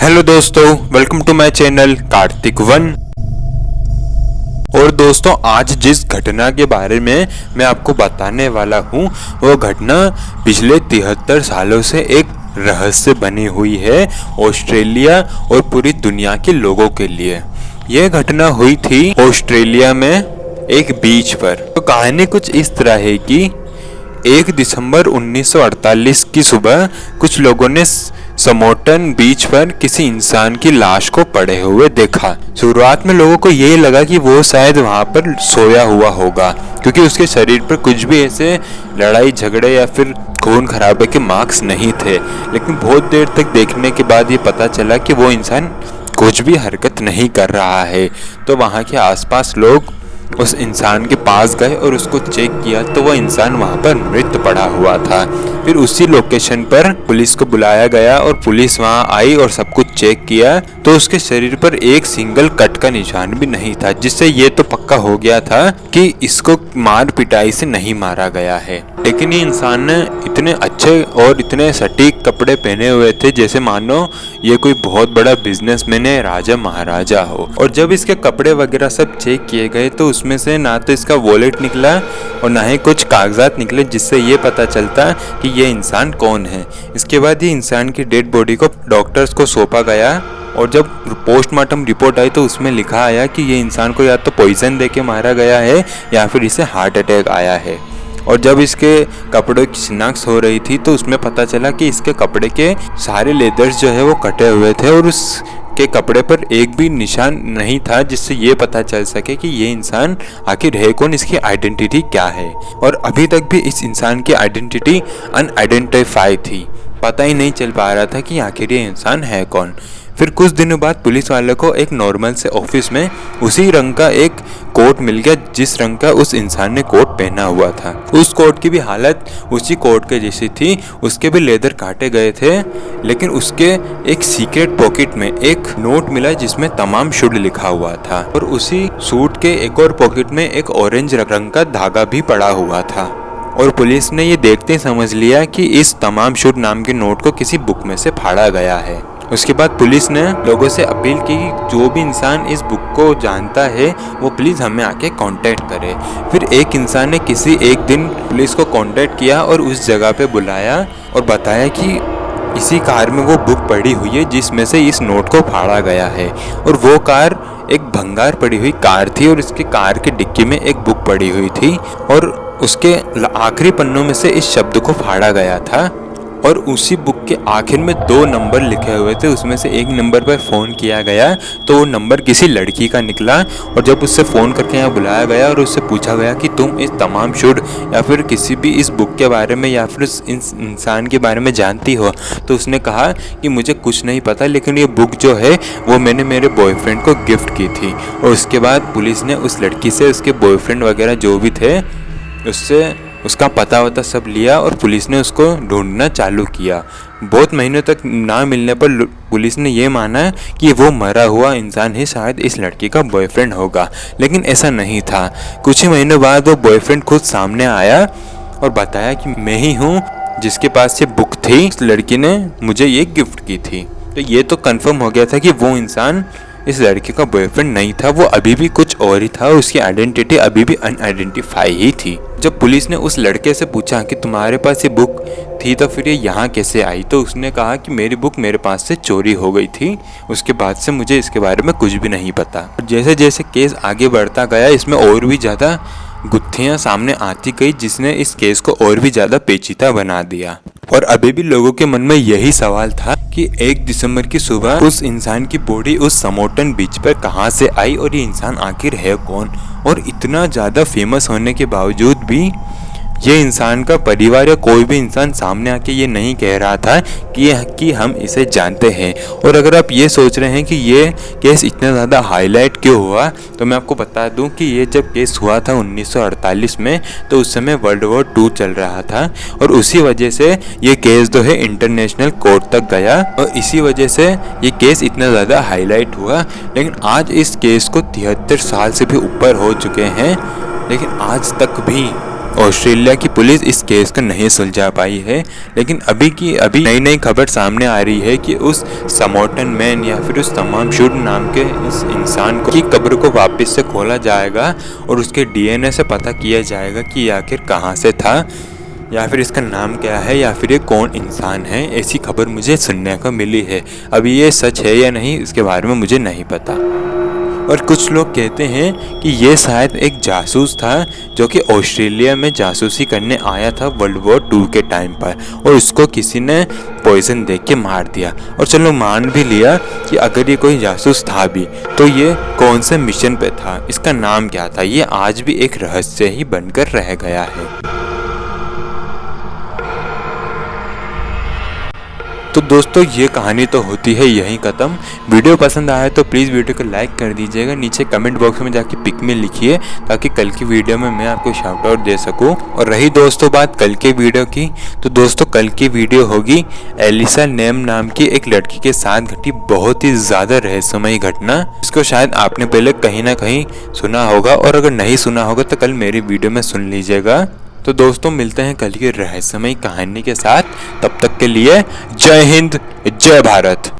Hello दोस्तों, welcome to my channel Kartik one. और दोस्तों, आज जिस घटना के बारे में मैं आपको बताने वाला हूँ वो घटना पिछले 73 सालों से एक रहस्य बनी हुई है ऑस्ट्रेलिया और पूरी दुनिया के लोगों के लिए। यह घटना हुई थी ऑस्ट्रेलिया में एक बीच पर। तो कहानी कुछ इस तरह है कि 1 दिसंबर 1948 की सुबह कुछ लोगों ने समोटन बीच पर किसी इंसान की लाश को पड़े हुए देखा। शुरुआत में लोगों को यही लगा कि वो शायद वहां पर सोया हुआ होगा, क्योंकि उसके शरीर पर कुछ भी ऐसे लड़ाई झगड़े या फिर खून खराबे के मार्क्स नहीं थे। लेकिन बहुत देर तक देखने के बाद ये पता चला कि वो इंसान कुछ भी हरकत नहीं कर रहा है। तो वहाँ के आसपास लोग उस इंसान के पास गए और उसको चेक किया तो वह इंसान वहां पर मृत पड़ा हुआ था। फिर उसी लोकेशन पर पुलिस को बुलाया गया और पुलिस वहां आई और सब कुछ चेक किया तो उसके शरीर पर एक सिंगल कट का निशान भी नहीं था, जिससे ये तो पक्का हो गया था कि इसको मार पिटाई से नहीं मारा गया है। लेकिन ये इंसान ने इतने अच्छे और इतने सटीक कपड़े पहने हुए थे जैसे मानो ये कोई बहुत बड़ा बिजनेसमैन है, राजा महाराजा हो। और जब इसके कपड़े वगैरह सब चेक किए गए तो उसमें से ना तो इसका वॉलेट निकला और ना ही कुछ कागजात निकले जिससे ये पता चलता कि ये इंसान कौन है। इसके बाद ये इंसान की डेड बॉडी को डॉक्टर्स को सौंपा गया और जब पोस्टमार्टम रिपोर्ट आई तो उसमें लिखा आया कि ये इंसान को या तो पॉइजन देके मारा गया है या फिर इसे हार्ट अटैक आया है। और जब इसके कपड़ों की शिनाख्त हो रही थी तो उसमें पता चला कि इसके कपड़े के सारे लेदर्स जो है वो कटे हुए थे और उसके कपड़े पर एक भी निशान नहीं था, जिससे ये पता चल सके कि ये इंसान आखिर है कौन, इसकी आइडेंटिटी क्या है। और अभी तक भी इस इंसान की आइडेंटिटी अनआइडेंटिफाई थी, पता ही नहीं चल पा रहा था कि आखिर ये इंसान है कौन। फिर कुछ दिनों बाद पुलिस वाले को एक नॉर्मल से ऑफिस में उसी रंग का एक कोट मिल गया जिस रंग का उस इंसान ने कोट पहना हुआ था। उस कोट की भी हालत उसी कोट के जैसी थी, उसके भी लेदर काटे गए थे, लेकिन उसके एक सीक्रेट पॉकेट में एक नोट मिला जिसमें तमाम शुड लिखा हुआ था। और उसी सूट के एक और पॉकेट में एक ऑरेंज रंग का धागा भी पड़ा हुआ था। और पुलिस ने ये देखते ही समझ लिया कि इस तमाम शुड नाम के नोट को किसी बुक में से फाड़ा गया है। उसके बाद पुलिस ने लोगों से अपील की कि जो भी इंसान इस बुक को जानता है वो प्लीज़ हमें आके कांटेक्ट करे। फिर एक इंसान ने किसी एक दिन पुलिस को कांटेक्ट किया और उस जगह पे बुलाया और बताया कि इसी कार में वो बुक पड़ी हुई है जिसमें से इस नोट को फाड़ा गया है। और वो कार एक भंगार पड़ी हुई कार थी और इसकी कार की डिक्की में एक बुक पड़ी हुई थी और उसके आखिरी पन्नों में से इस शब्द को फाड़ा गया था। और उसी बुक के आखिर में 2 नंबर लिखे हुए थे, उसमें से एक नंबर पर फ़ोन किया गया तो वो नंबर किसी लड़की का निकला। और जब उससे फ़ोन करके यहाँ बुलाया गया और उससे पूछा गया कि तुम इस तमाम शुड या फिर किसी भी इस बुक के बारे में या फिर इस इंसान के बारे में जानती हो, तो उसने कहा कि मुझे कुछ नहीं पता, लेकिन ये बुक जो है वो मैंने मेरे बॉयफ्रेंड को गिफ्ट की थी। और उसके बाद पुलिस ने उस लड़की से उसके बॉयफ्रेंड वगैरह जो भी थे उससे उसका पता वता सब लिया और पुलिस ने उसको ढूंढना चालू किया। बहुत महीनों तक ना मिलने पर पुलिस ने ये माना कि वो मरा हुआ इंसान ही शायद इस लड़की का बॉयफ्रेंड होगा, लेकिन ऐसा नहीं था। कुछ ही महीनों बाद वो बॉयफ्रेंड खुद सामने आया और बताया कि मैं ही हूँ जिसके पास ये बुक थी, इस लड़की ने मुझे ये गिफ्ट की थी। तो ये तो कंफर्म हो गया था कि वो इंसान इस लड़के का बॉयफ्रेंड नहीं था, वो अभी भी कुछ और ही था, उसकी आइडेंटिटी अभी भी अनआइडेंटिफाई ही थी। जब पुलिस ने उस लड़के से पूछा कि तुम्हारे पास ये बुक थी तो फिर ये यहाँ कैसे आई, तो उसने कहा कि मेरी बुक मेरे पास से चोरी हो गई थी, उसके बाद से मुझे इसके बारे में कुछ भी नहीं पता। जैसे जैसे केस आगे बढ़ता गया इसमें और भी ज़्यादा गुत्थियाँ सामने आती गई, जिसने इस केस को और भी ज़्यादा पेचीदा बना दिया। और अभी भी लोगों के मन में यही सवाल था कि 1 दिसंबर की सुबह उस इंसान की बॉडी उस समोटन बीच पर कहां से आई और ये इंसान आखिर है कौन। और इतना ज़्यादा फेमस होने के बावजूद भी ये इंसान का परिवार या कोई भी इंसान सामने आके ये नहीं कह रहा था कि हम इसे जानते हैं। और अगर आप ये सोच रहे हैं कि ये केस इतना ज़्यादा हाईलाइट क्यों हुआ, तो मैं आपको बता दूं कि ये जब केस हुआ था 1948 में, तो उस समय वर्ल्ड वॉर 2 चल रहा था और उसी वजह से ये केस जो है इंटरनेशनल कोर्ट तक गया और इसी वजह से ये केस इतना ज़्यादा हाईलाइट हुआ। लेकिन आज इस केस को 73 साल से भी ऊपर हो चुके हैं, लेकिन आज तक भी ऑस्ट्रेलिया की पुलिस इस केस को नहीं सुलझा पाई है, लेकिन अभी नई नई खबर सामने आ रही है कि उस समोटन मैन या फिर उस तमाम शुड नाम के इस इंसान की कब्र को वापस से खोला जाएगा और उसके डीएनए से पता किया जाएगा कि ये आखिर कहाँ से था, या फिर इसका नाम क्या है, या फिर ये कौन इंसान है। ऐसी खबर मुझे सुनने को मिली है। अभी ये सच है या नहीं इसके बारे में मुझे नहीं पता। और कुछ लोग कहते हैं कि ये शायद एक जासूस था जो कि ऑस्ट्रेलिया में जासूसी करने आया था वर्ल्ड वॉर 2 के टाइम पर, और उसको किसी ने पॉइजन दे के मार दिया। और चलो मान भी लिया कि अगर ये कोई जासूस था भी, तो ये कौन से मिशन पे था, इसका नाम क्या था, ये आज भी एक रहस्य ही बनकर रह गया है। तो दोस्तों ये कहानी तो होती है यहीं ख़त्म। वीडियो पसंद आया तो प्लीज़ वीडियो को लाइक कर दीजिएगा। नीचे कमेंट बॉक्स में जाके पिक में लिखिए ताकि कल की वीडियो में मैं आपको शाउट आउट दे सकूं। और रही दोस्तों बात कल के वीडियो की, तो दोस्तों कल की वीडियो होगी एलिसा नेम नाम की एक लड़की के साथ घटी बहुत ही ज़्यादा रहस्यमयी घटना। इसको शायद आपने पहले कहीं ना कहीं सुना होगा, और अगर नहीं सुना होगा तो कल मेरी वीडियो में सुन लीजिएगा। तो दोस्तों मिलते हैं कल की रहस्यमयी कहानी के साथ। तब तक के लिए जय हिंद, जय भारत।